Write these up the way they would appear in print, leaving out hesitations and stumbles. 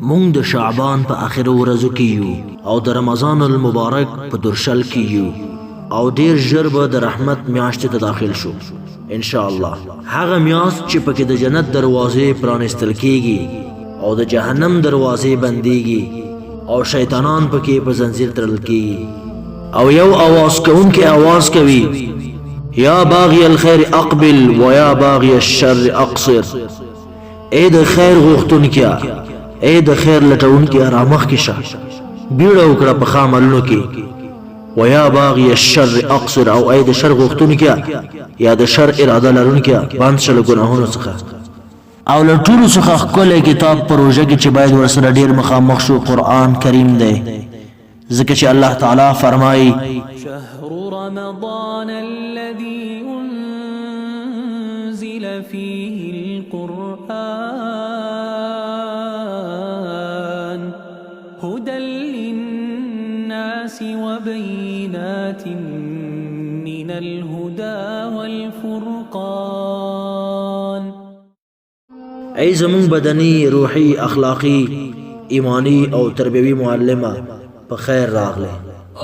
مونږ د شعبان په اخرو ورځو کې یو او د رمضان المبارک په درشل کې یو او ډیر ژر به د رحمت میاشتې ته داخل شو ان شاء الله. هغه میاشت چې پکې د جنت دروازې پرانستل کیږي او د جهنم دروازې بنديږي او شیطانان پکې په زنجیر تړل کیږي او یو आवाज کوونکی आवाज کوي یا باغی الخير اقبل و یا باغی الشر اقصر. اے د خیر غوښتونکیا، اے د خیر لټونکیا رامخ کې شه، بیړه وکړه په ښه عملونو کې. و یا باغی الشر اقصر، او اے د شر غوښتونکیا یا د شر اراده لرونکیا بند شه له ګناهونو څخه. او له ټولو څخه ښکلی کتاب په روژه کې چې باید ورسره ډېر مخامخ شو قرآن کریم دی، ځکه چې الله تعالی فرمایي شهر رمضان الذي أنزل فيه القرآن هدى للناس وبينات من الهدى والفرقان. ای زمون بدنی، روحی، اخلاقی، ایمانی او تربیوی معلمه په خیر راغله.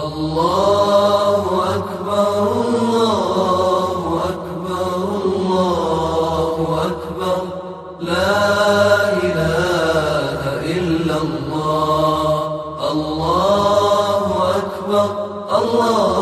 الله أكبر الله أكبر الله أكبر لا إله إلا الله الله أكبر الله